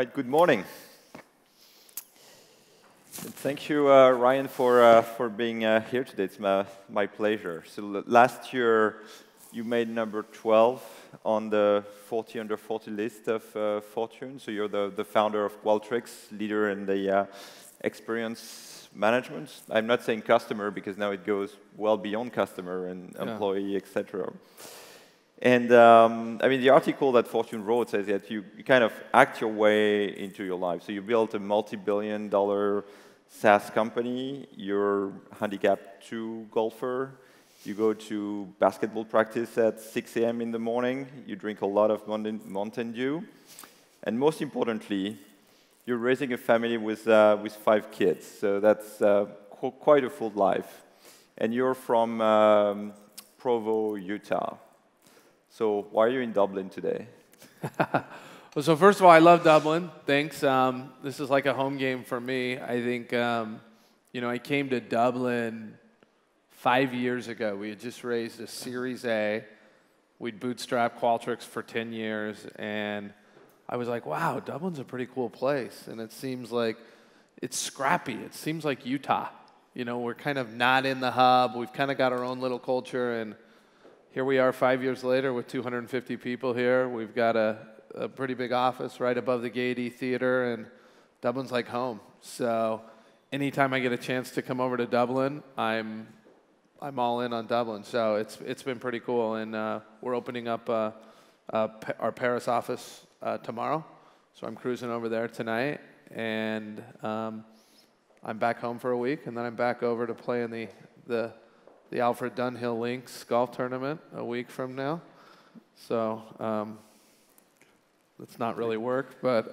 Right, good morning. And thank you, Ryan, for being here today. It's my pleasure. So last year, you made number 12 on the 40 under 40 list of Fortune. So you're the founder of Qualtrics, leader in the experience management. I'm not saying customer because now it goes well beyond customer and employee, etc. And I mean, the article that Fortune wrote says that you kind of act your way into your life. So you built a multi-billion-dollar SaaS company. You're a handicapped 2 golfer. You go to basketball practice at 6 a.m. in the morning. You drink a lot of Mountain Dew. And most importantly, you're raising a family with 5 kids. So that's quite a full life. And you're from Provo, Utah. So why are you in Dublin today? Well, so first of all, I love Dublin. Thanks. This is like a home game for me. I think, I came to Dublin 5 years ago. We had just raised a Series A. We'd bootstrapped Qualtrics for 10 years. And I was like, wow, Dublin's a pretty cool place. And it seems like it's scrappy. It seems like Utah. You know, we're kind of not in the hub. We've kind of got our own little culture. And here we are 5 years later with 250 people here. We've got a pretty big office right above the Gaiety Theater, and Dublin's like home. So anytime I get a chance to come over to Dublin, I'm all in on Dublin. So it's been pretty cool, and we're opening up our Paris office tomorrow. So I'm cruising over there tonight, and I'm back home for a week, and then I'm back over to play in the Alfred Dunhill Links golf tournament a week from now. So it's not really work, but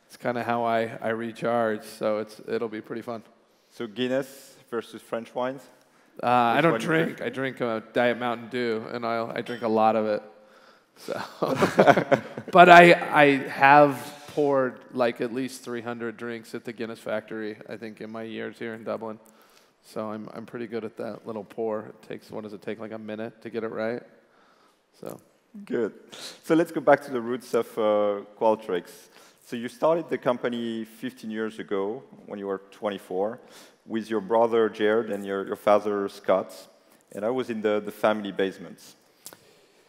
it's kind of how I recharge. So it'll be pretty fun. So Guinness versus French wines? I don't drink. I drink Diet Mountain Dew, and I drink a lot of it. So, but I have poured like at least 300 drinks at the Guinness factory, I think, in my years here in Dublin. So I'm pretty good at that little pour. It takes, what does it take, like a minute to get it right? So good. So let's go back to the roots of Qualtrics. So you started the company 15 years ago when you were 24 with your brother Jared and your father Scott. And I was in the family basements.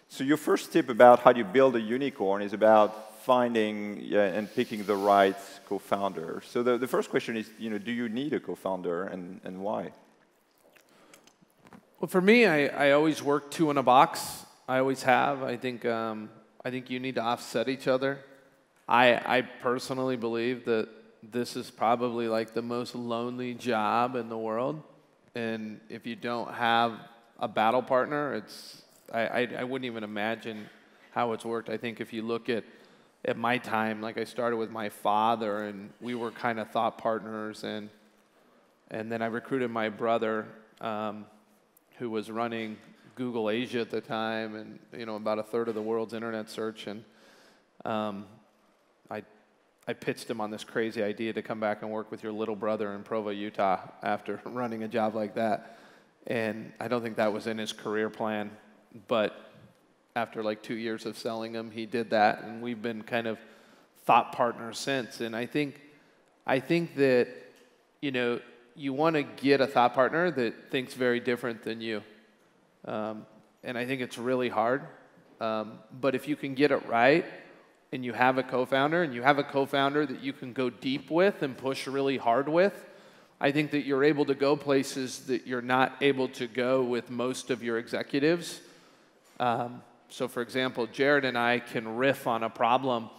So your first tip about how you build a unicorn is about finding and picking the right co-founder. So the first question is, do you need a co-founder and why? Well, for me, I always work 2 in a box. I always have. I think you need to offset each other. I personally believe that this is probably like the most lonely job in the world. And if you don't have a battle partner, I wouldn't even imagine how it's worked. I think if you look at my time, like I started with my father, and we were kind of thought partners, and then I recruited my brother, who was running Google Asia at the time, and about a third of the world's internet search, and I pitched him on this crazy idea to come back and work with your little brother in Provo, Utah, after running a job like that, and I don't think that was in his career plan, but after like 2 years of selling him, he did that, and we've been kind of thought partners since. And I think that you want to get a thought partner that thinks very different than you, and I think it's really hard. But if you can get it right, and you have a co-founder, and you have a co-founder that you can go deep with and push really hard with, I think that you're able to go places that you're not able to go with most of your executives. So for example, Jared and I can riff on a problem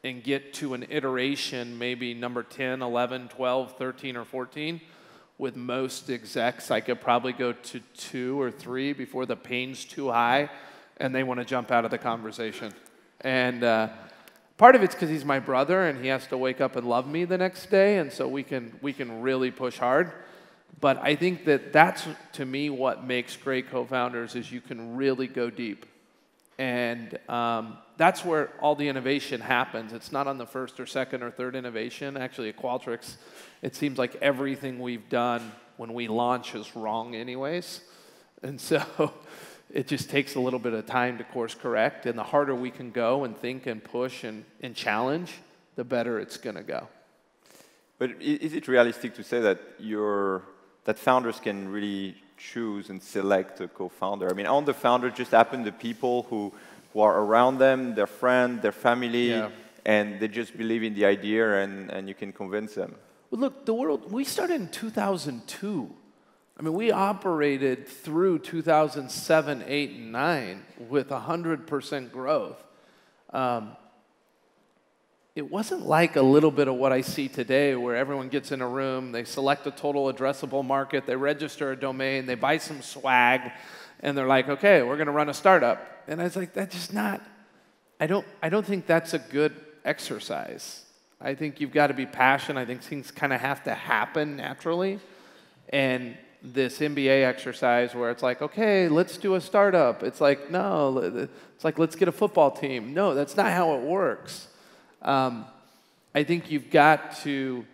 and get to an iteration, maybe number 10, 11, 12, 13, or 14. With most execs, I could probably go to 2 or 3 before the pain's too high, and they want to jump out of the conversation. And part of it's because he's my brother, and he has to wake up and love me the next day, and so we can really push hard. But I think that's, to me, what makes great co-founders is you can really go deep. And that's where all the innovation happens. It's not on the first or second or third innovation. Actually, at Qualtrics, it seems like everything we've done when we launch is wrong anyways. And so it just takes a little bit of time to course correct. And the harder we can go and think and push and challenge, the better it's going to go. But is it realistic to say that that founders can really choose and select a co-founder? I mean, aren't the founders just happen the people who are around them, their friend, their family, and they just believe in the idea and you can convince them? Well, look, we started in 2002. I mean, we operated through 2007, 8, and 9 with 100% growth. It wasn't like a little bit of what I see today where everyone gets in a room, they select a total addressable market, they register a domain, they buy some swag, and they're like, okay, we're going to run a startup. And I was like, that's just not, I don't think that's a good exercise. I think you've got to be passionate. I think things kind of have to happen naturally. And this MBA exercise where it's like, okay, let's do a startup. It's like, no, it's like, let's get a football team. No, that's not how it works. I think you've got to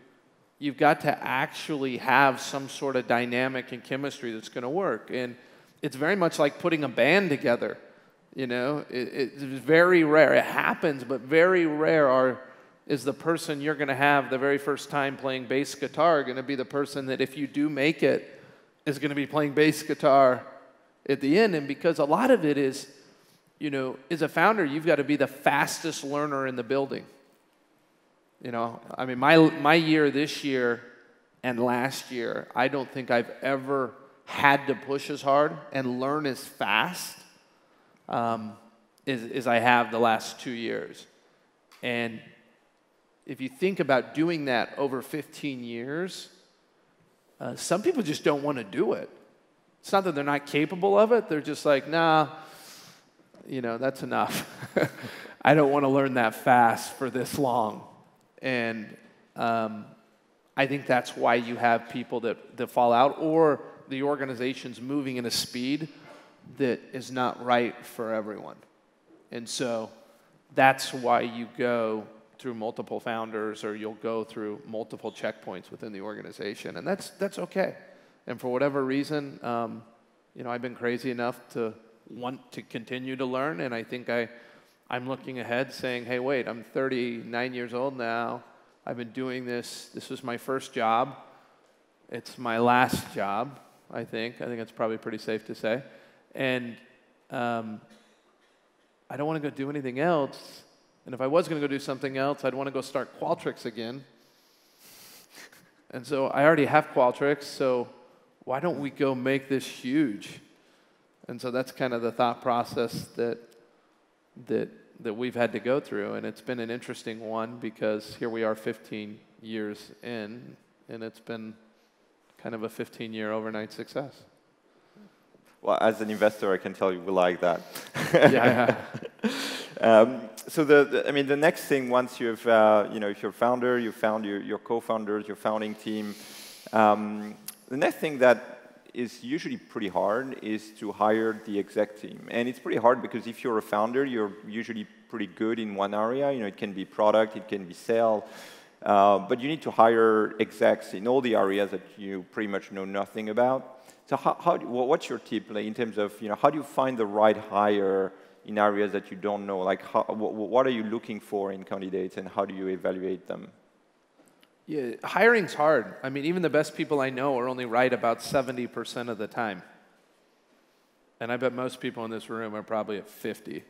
actually have some sort of dynamic and chemistry that's going to work. And it's very much like putting a band together. You know, it's very rare. It happens, but very rare is the person you're going to have the very first time playing bass guitar going to be the person that if you do make it is going to be playing bass guitar at the end. And because a lot of it is, you know, as a founder, you've got to be the fastest learner in the building. You know, I mean, my year this year and last year, I don't think I've ever had to push as hard and learn as fast as I have the last 2 years. And if you think about doing that over 15 years, some people just don't want to do it. It's not that they're not capable of it. They're just like, nah, you know, that's enough. I don't want to learn that fast for this long. And I think that's why you have people that fall out, or the organization's moving at a speed that is not right for everyone. And so that's why you go through multiple founders, or you'll go through multiple checkpoints within the organization, and that's okay. And for whatever reason, you know, I've been crazy enough to want to continue to learn, and I think I'm looking ahead saying, hey, wait, I'm 39 years old now. I've been doing this. This was my first job. It's my last job, I think. I think it's probably pretty safe to say. And I don't want to go do anything else. And if I was going to go do something else, I'd want to go start Qualtrics again. And so I already have Qualtrics, so why don't we go make this huge? And so that's kind of the thought process that we've had to go through. And it's been an interesting one because here we are 15 years in, and it's been kind of a 15-year overnight success. Well, as an investor, I can tell you we like that. Yeah. So I mean, the next thing, once you've, you know, if you're a founder, you found your co-founders, your founding team, the next thing that is usually pretty hard is to hire the exec team. And it's pretty hard because if you're a founder, you're usually pretty good in one area. You know, it can be product, it can be sales, but you need to hire execs in all the areas that you pretty much know nothing about. So what's your tip in terms of, you know, how do you find the right hire in areas that you don't know? Like, what are you looking for in candidates, and how do you evaluate them? Yeah, hiring's hard. I mean, even the best people I know are only right about 70% of the time. And I bet most people in this room are probably at 50.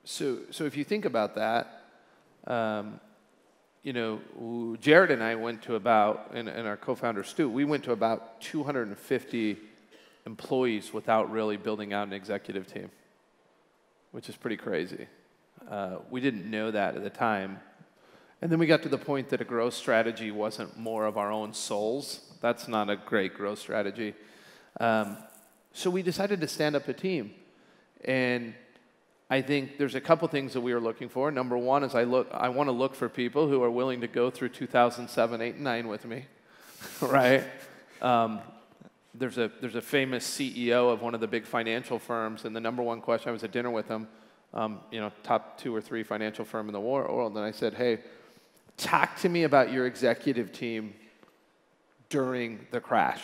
So if you think about that, you know, Jared and I went to about, and our co-founder Stu, we went to about 250 employees without really building out an executive team, which is pretty crazy. We didn't know that at the time. And then we got to the point that a growth strategy wasn't more of our own souls. That's not a great growth strategy. So we decided to stand up a team. And I think there's a couple things that we were looking for. Number one is I want to look for people who are willing to go through 2007, 8, and 9 with me, right? There's a famous CEO of one of the big financial firms, and the number one question, I was at dinner with him, you know, top 2 or 3 financial firm in the world, and I said, hey, talk to me about your executive team during the crash.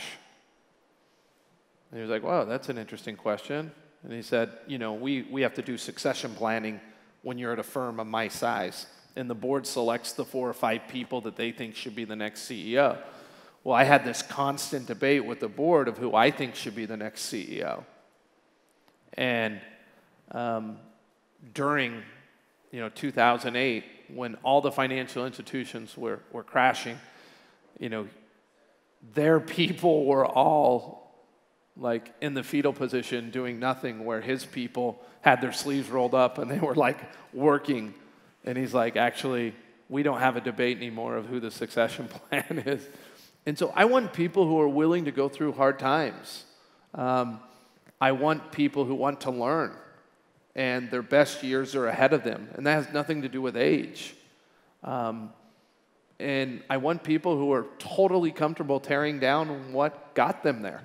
And he was like, wow, that's an interesting question. And he said, you know, we have to do succession planning when you're at a firm of my size, and the board selects the 4 or 5 people that they think should be the next CEO. Well, I had this constant debate with the board of who I think should be the next CEO. And during 2008, when all the financial institutions were crashing, their people were all like in the fetal position doing nothing, where his people had their sleeves rolled up and they were like working. And he's like, actually, we don't have a debate anymore of who the succession plan is. And so I want people who are willing to go through hard times. I want people who want to learn, and their best years are ahead of them. And that has nothing to do with age. And I want people who are totally comfortable tearing down what got them there.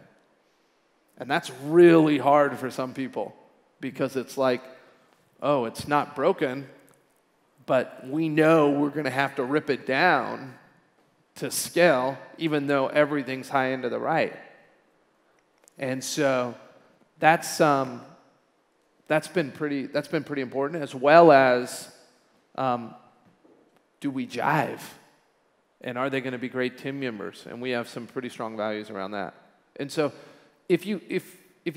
And that's really hard for some people, because it's like, oh, it's not broken, but we know we're going to have to rip it down to scale, even though everything's high and to the right. And so that's been pretty important, as well as do we jive? And are they going to be great team members? And we have some pretty strong values around that. And so if you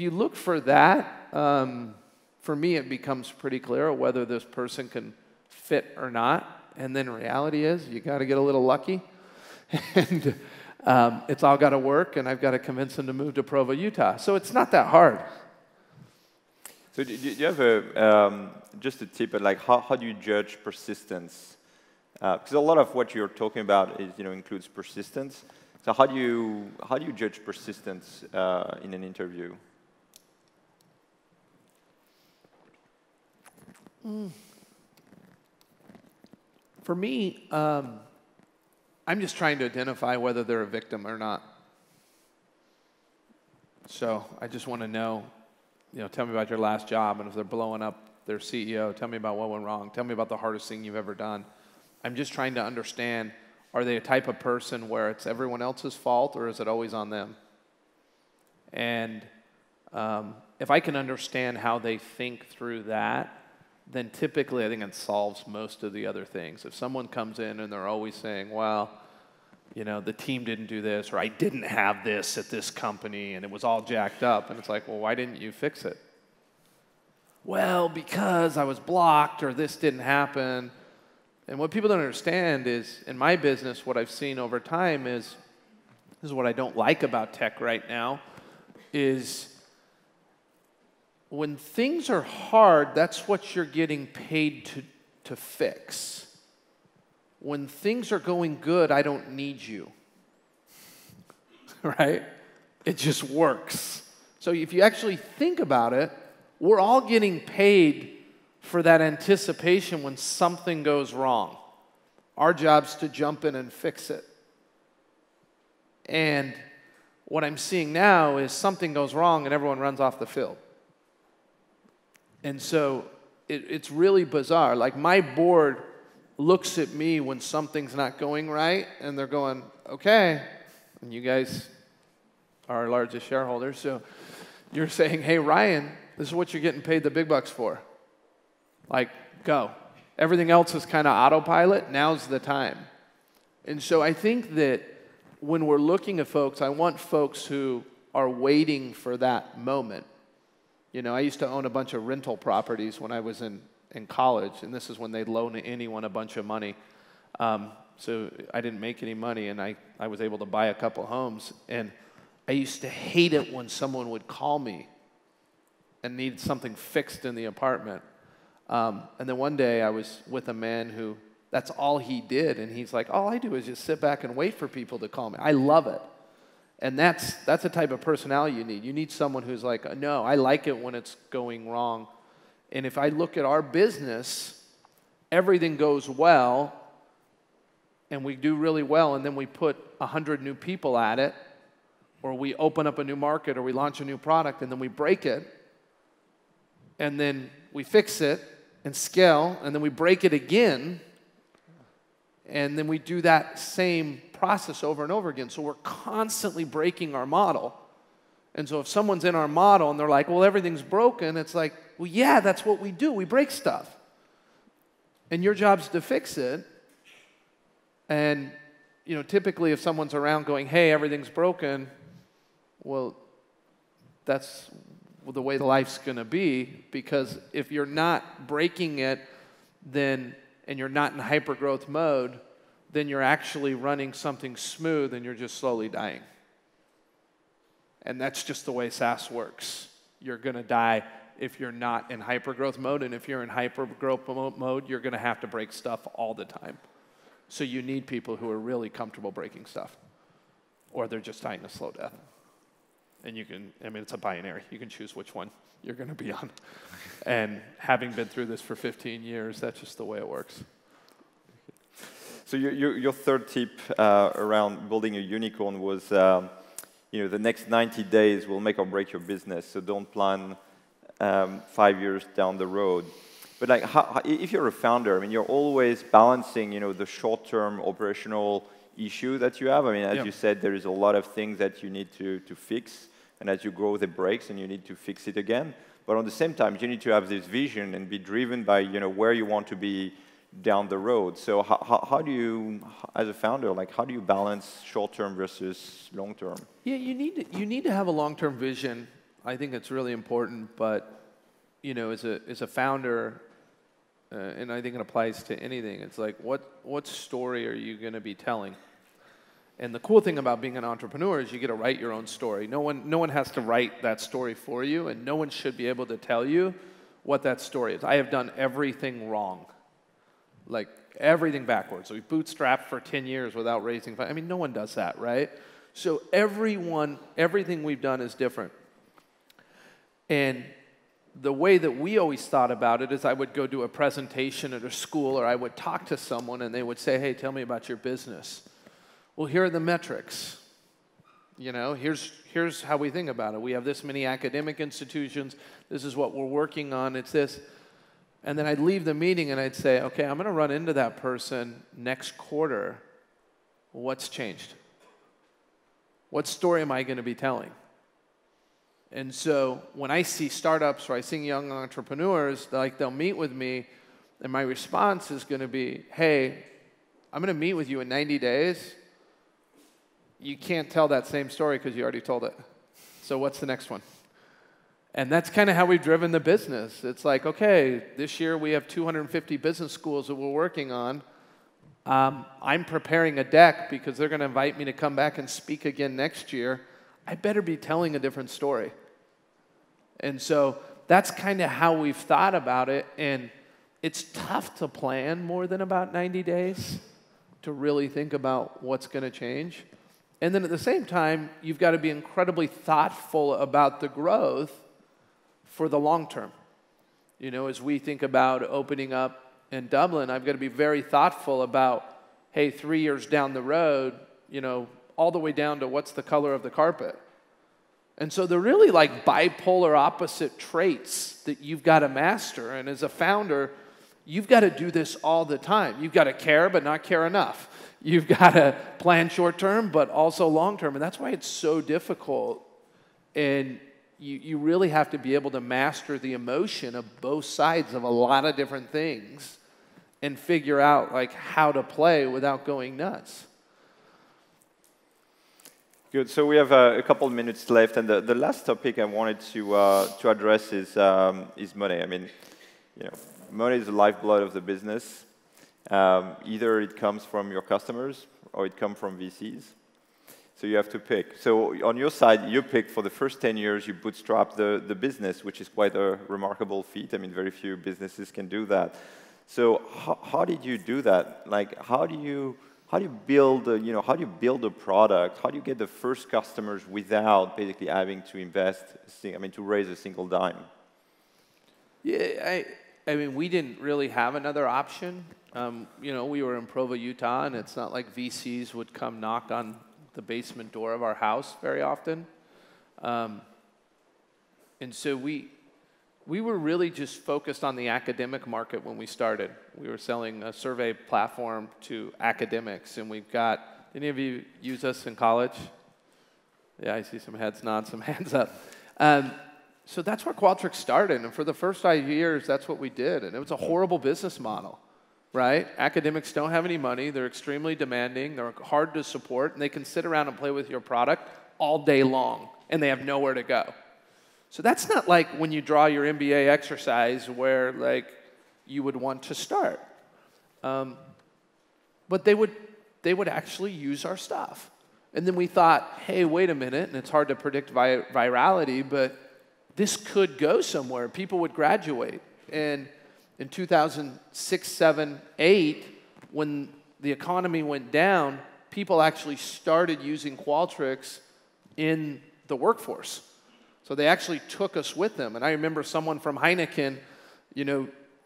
look for that, for me it becomes pretty clear whether this person can fit or not. And then reality is you got to get a little lucky. And it's all got to work, and I've got to convince them to move to Provo, Utah. So it's not that hard. So do you have just a tip at like how do you judge persistence? Because a lot of what you're talking about is includes persistence. So how do you judge persistence in an interview? For me, I'm just trying to identify whether they're a victim or not. So I just want to know, tell me about your last job, and if they're blowing up their CEO, tell me about what went wrong. Tell me about the hardest thing you've ever done. I'm just trying to understand, are they a type of person where it's everyone else's fault, or is it always on them? And if I can understand how they think through that, then typically I think it solves most of the other things. If someone comes in and they're always saying, well, the team didn't do this, or I didn't have this at this company, and it was all jacked up, and it's like, well, why didn't you fix it? Well, because I was blocked, or this didn't happen. And what people don't understand is, in my business, what I've seen over time is, this is what I don't like about tech right now, is when things are hard, that's what you're getting paid to fix. When things are going good, I don't need you. Right? It just works. So if you actually think about it, we're all getting paid for that anticipation when something goes wrong. Our job's to jump in and fix it. And what I'm seeing now is something goes wrong and everyone runs off the field. And so it's really bizarre. Like, my board looks at me when something's not going right, and they're going, okay, and you guys are our largest shareholders, so you're saying, hey, Ryan, this is what you're getting paid the big bucks for. Like, go. Everything else is kind of autopilot. Now's the time. And so I think that when we're looking at folks, I want folks who are waiting for that moment. I used to own a bunch of rental properties when I was in college, and this is when they'd loan anyone a bunch of money. So I didn't make any money, and I was able to buy a couple homes. And I used to hate it when someone would call me and need something fixed in the apartment. And then one day I was with a man who, that's all he did, and he's like, all I do is just sit back and wait for people to call me. I love it. And that's the type of personality you need. You need someone who's like, no, I like it when it's going wrong. And if I look at our business, everything goes well, and we do really well, and then we put 100 new people at it, or we open up a new market, or we launch a new product, and then we break it, and then we fix it and scale, and then we break it again, and then we do that same process over and over again. So we're constantly breaking our model. And so if someone's in our model and they're like, well, everything's broken, it's like, well, yeah, that's what we do. We break stuff. And your job's to fix it. And, you know, typically if someone's around going, hey, everything's broken, well, that's the way life's going to be, because if you're not breaking it, then, and you're not in hypergrowth mode, then you're actually running something smooth and you're just slowly dying. And that's just the way SaaS works. You're going to die if you're not in hypergrowth mode, and if you're in hypergrowth mode, you're going to have to break stuff all the time. So you need people who are really comfortable breaking stuff, or they're just dying a slow death. And you can, I mean, it's a binary. You can choose which one you're going to be on. And having been through this for 15 years, that's just the way it works. So your third tip around building a unicorn was, you know, the next 90 days will make or break your business. So don't plan 5 years down the road. But like, if you're a founder, I mean, you're always balancing, you know, the short-term operational issue that you have. I mean, as you said, there is a lot of things that you need to fix, and as you grow, the breaks, and you need to fix it again. But on the same time, you need to have this vision and be driven by, you know, where you want to be down the road. So how do you, as a founder, like, how do you balance short-term versus long-term? Yeah, you need to have a long-term vision. I think it's really important. But, you know, as a founder, and I think it applies to anything, it's like, what story are you going to be telling? And the cool thing about being an entrepreneur is you get to write your own story. No one has to write that story for you, and no one should be able to tell you what that story is. I have done everything wrong, like everything backwards. We've bootstrapped for 10 years without raising funds. I mean, no one does that, right? So everything we've done is different. And the way that we always thought about it is I would go do a presentation at a school, or I would talk to someone and they would say, hey, tell me about your business. Well, here are the metrics. You know, here's how we think about it. We have this many academic institutions. This is what we're working on. It's this. And then I'd leave the meeting and I'd say, okay, I'm going to run into that person next quarter. What's changed? What story am I going to be telling? And so when I see startups or I see young entrepreneurs, like, they'll meet with me, and my response is going to be, hey, I'm going to meet with you in 90 days. You can't tell that same story because you already told it. So what's the next one? And that's kind of how we've driven the business. It's like, okay, this year we have 250 business schools that we're working on. I'm preparing a deck because they're going to invite me to come back and speak again next year. I better be telling a different story. And so that's kind of how we've thought about it. And it's tough to plan more than about 90 days to really think about what's going to change. And then at the same time, you've got to be incredibly thoughtful about the growth for the long term. You know, as we think about opening up in Dublin, I've got to be very thoughtful about, hey, 3 years down the road, you know, all the way down to what's the color of the carpet. And so they're really like bipolar opposite traits that you've got to master. And as a founder, you've got to do this all the time. You've got to care, but not care enough. You've got to plan short term, but also long term. And that's why it's so difficult. And you really have to be able to master the emotion of both sides of a lot of different things and figure out like how to play without going nuts. Good. So we have a couple of minutes left, and the last topic I wanted to address is money. I mean, you know, money is the lifeblood of the business. Either it comes from your customers or it comes from VCs. So you have to pick. So on your side, you picked for the first 10 years, you bootstrapped the business, which is quite a remarkable feat. I mean, very few businesses can do that. So how did you do that? Like, how do you build a product? How do you get the first customers without basically having to invest, to raise a single dime? Yeah, I mean, we didn't really have another option. You know, we were in Provo, Utah, and it's not like VCs would come knock on the basement door of our house very often. And so we were really just focused on the academic market when we started. We were selling a survey platform to academics, and we've got, any of you use us in college? Yeah, I see some heads nod, some hands up. So that's where Qualtrics started, and for the first 5 years, that's what we did, and it was a horrible business model. right? Academics don't have any money. They're extremely demanding. They're hard to support. And they can sit around and play with your product all day long. And they have nowhere to go. So that's not like when you draw your MBA exercise where like you would want to start. But they would actually use our stuff. And then we thought, hey, wait a minute, and it's hard to predict virality, but this could go somewhere. People would graduate. And in 2006, 7, 8, when the economy went down, people actually started using Qualtrics in the workforce. So they actually took us with them. And I remember someone from Heineken,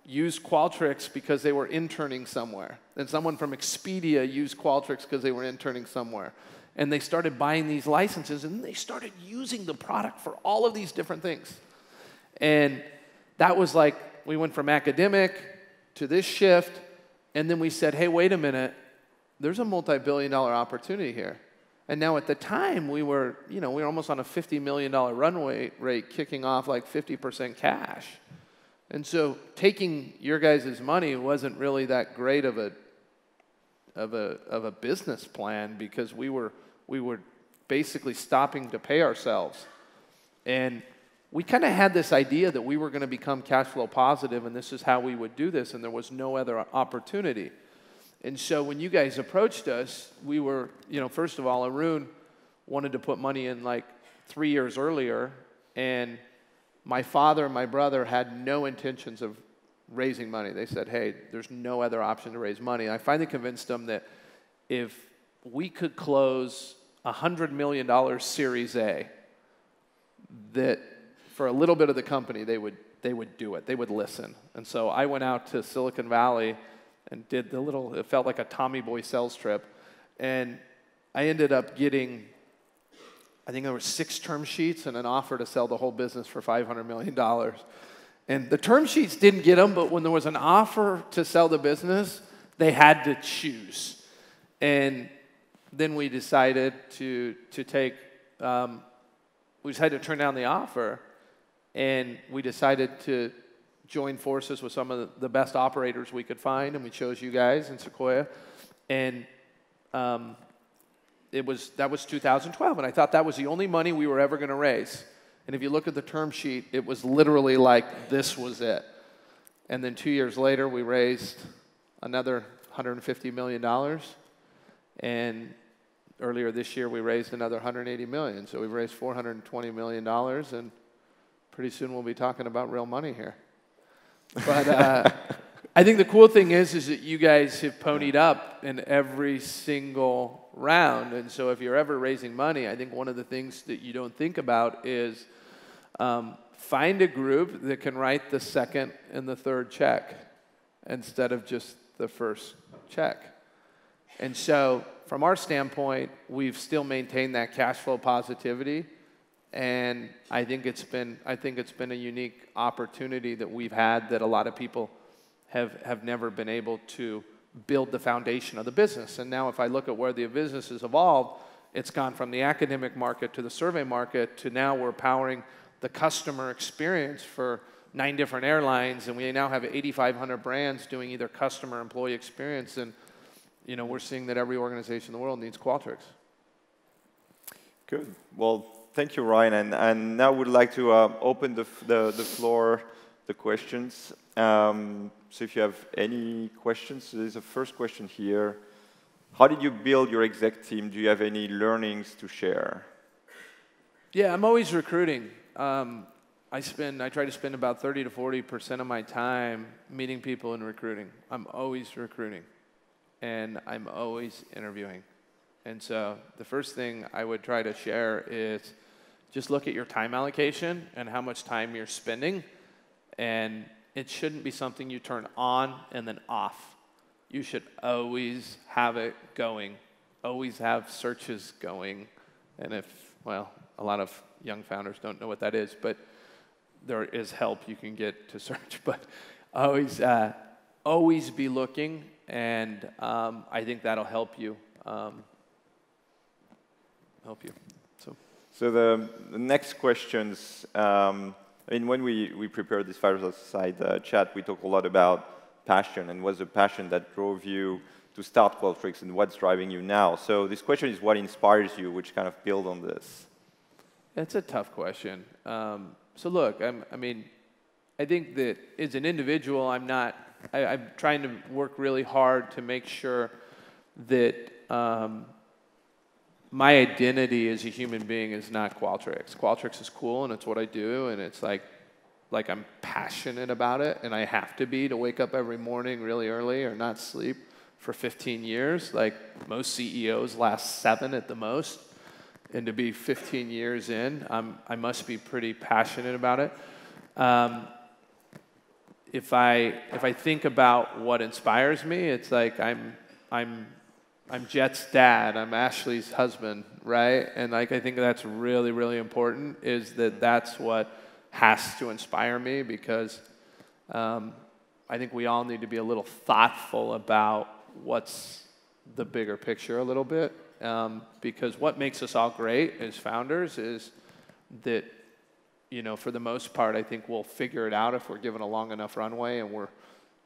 used Qualtrics because they were interning somewhere. And someone from Expedia used Qualtrics because they were interning somewhere. And they started buying these licenses, and they started using the product for all of these different things. And that was like, we went from academic to this shift, and then we said, hey, wait a minute, there's a multi-billion-dollar opportunity here. And now at the time, we were almost on a $50 million runway rate, kicking off like 50% cash. And so taking your guys' money wasn't really that great of a business plan, because we were basically stopping to pay ourselves. And we kind of had this idea that we were going to become cash flow positive, and this is how we would do this, and there was no other opportunity. And so when you guys approached us, we were, first of all, Arun wanted to put money in like 3 years earlier, and my father and my brother had no intentions of raising money. They said, hey, there's no other option to raise money. And I finally convinced them that if we could close $100 million Series A, that for a little bit of the company, they would do it. They would listen. And so I went out to Silicon Valley and did it felt like a Tommy Boy sales trip. And I ended up getting, I think there were 6 term sheets and an offer to sell the whole business for $500 million. And the term sheets didn't get them, but when there was an offer to sell the business, they had to choose. And then we decided to turn down the offer, and we decided to join forces with some of the best operators we could find, and we chose you guys in Sequoia. And that was 2012, and I thought that was the only money we were ever going to raise. And if you look at the term sheet, it was literally like this was it. And then 2 years later, we raised another $150 million. And earlier this year, we raised another $180 million. So we've raised $420 million, and pretty soon we'll be talking about real money here. But I think the cool thing is that you guys have ponied up in every single round. And so if you're ever raising money, I think one of the things that you don't think about is find a group that can write the second and the third check instead of just the first check. And so from our standpoint, we've still maintained that cash flow positivity. And I think it's been a unique opportunity that we've had that a lot of people have never been able to build the foundation of the business. And now if I look at where the business has evolved, it's gone from the academic market to the survey market to now we're powering the customer experience for 9 different airlines, and we now have 8,500 brands doing either customer or employee experience. And we're seeing that every organization in the world needs Qualtrics. Good. Well, thank you, Ryan. And now we'd like to open the floor, the questions. So if you have any questions, there's a first question here. How did you build your exec team? Do you have any learnings to share? Yeah, I'm always recruiting. I try to spend about 30 to 40% of my time meeting people and recruiting. I'm always recruiting, and I'm always interviewing. And so the first thing I would try to share is just look at your time allocation and how much time you're spending, and it shouldn't be something you turn on and then off. You should always have it going, always have searches going. And a lot of young founders don't know what that is, but there is help you can get to search. But always be looking, and I think that'll help you. So the next questions. When we prepared this fireside chat, we talk a lot about passion, and what's the passion that drove you to start Qualtrics, and what's driving you now? So this question is what inspires you, which kind of build on this. It's a tough question. So look, I mean, I think that as an individual, I'm trying to work really hard to make sure that my identity as a human being is not Qualtrics. Qualtrics is cool, and it's what I do, and it's like I'm passionate about it, and I have to be to wake up every morning really early or not sleep for 15 years. Like most CEOs last 7 at the most, and to be 15 years in, I must be pretty passionate about it. If I think about what inspires me, it's like I'm Jet's dad, I'm Ashley's husband, right? And like I think that's really, really important, is that's what has to inspire me, because I think we all need to be a little thoughtful about what's the bigger picture a little bit, because what makes us all great as founders is that, you know, for the most part, I think we'll figure it out if we're given a long enough runway and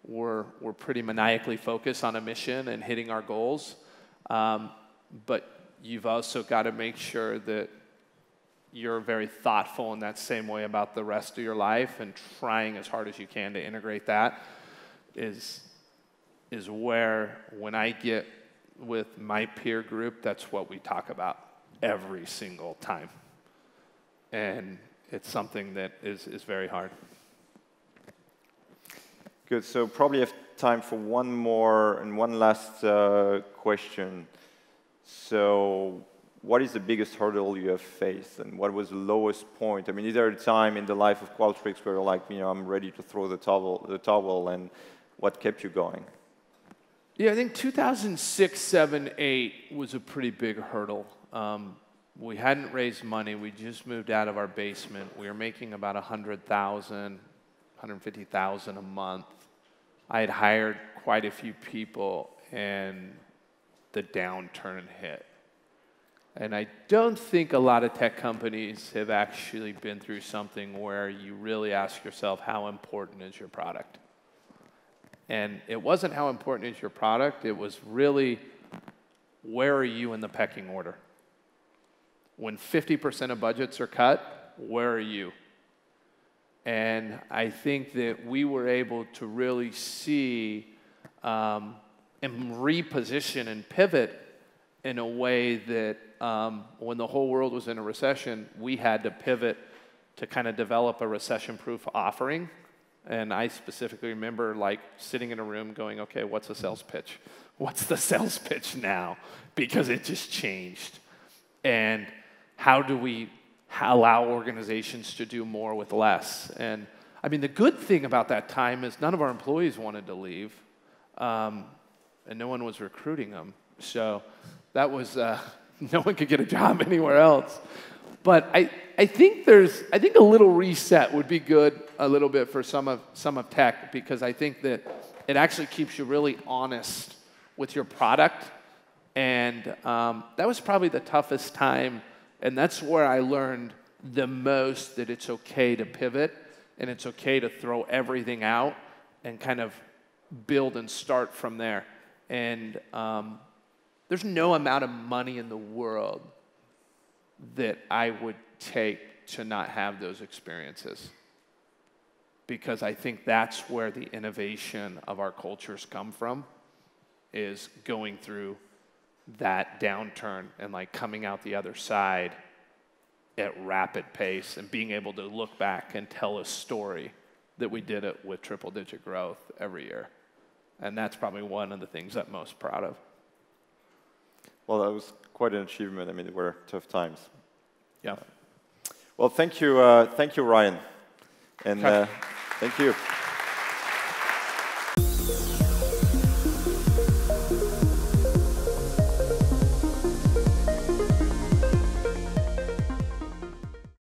we're pretty maniacally focused on a mission and hitting our goals. But you've also got to make sure that you're very thoughtful in that same way about the rest of your life, and trying as hard as you can to integrate that is where, when I get with my peer group, that's what we talk about every single time. And it's something that is very hard. Good, so probably have time for one more and one last question. So what is the biggest hurdle you have faced, and what was the lowest point? I mean, is there a time in the life of Qualtrics where you're like, you know, I'm ready to throw the towel, and what kept you going? Yeah, I think 2006, 7, 8 was a pretty big hurdle. We hadn't raised money. We just moved out of our basement. We were making about $100,000, $150,000 a month. I had hired quite a few people, and the downturn hit. And I don't think a lot of tech companies have actually been through something where you really ask yourself, how important is your product? And it wasn't how important is your product, it was really, where are you in the pecking order? When 50% of budgets are cut, where are you? And I think that we were able to really see and reposition and pivot in a way that when the whole world was in a recession, we had to pivot to kind of develop a recession-proof offering. And I specifically remember like sitting in a room going, okay, what's the sales pitch? What's the sales pitch now? Because it just changed. And how do we allow organizations to do more with less? And I mean, the good thing about that time is none of our employees wanted to leave, and no one was recruiting them. So that was, no one could get a job anywhere else. But I think a little reset would be good a little bit for some of tech, because I think that it actually keeps you really honest with your product. And that was probably the toughest time, and that's where I learned the most that it's okay to pivot, and it's okay to throw everything out and kind of build and start from there. And there's no amount of money in the world that I would take to not have those experiences, because I think that's where the innovation of our cultures come from, is going through that downturn and like coming out the other side at rapid pace and being able to look back and tell a story that we did it with triple-digit growth every year. And that's probably one of the things I'm most proud of. Well, that was quite an achievement. I mean, they were tough times. Yeah. Well, thank you, Ryan. And thank you.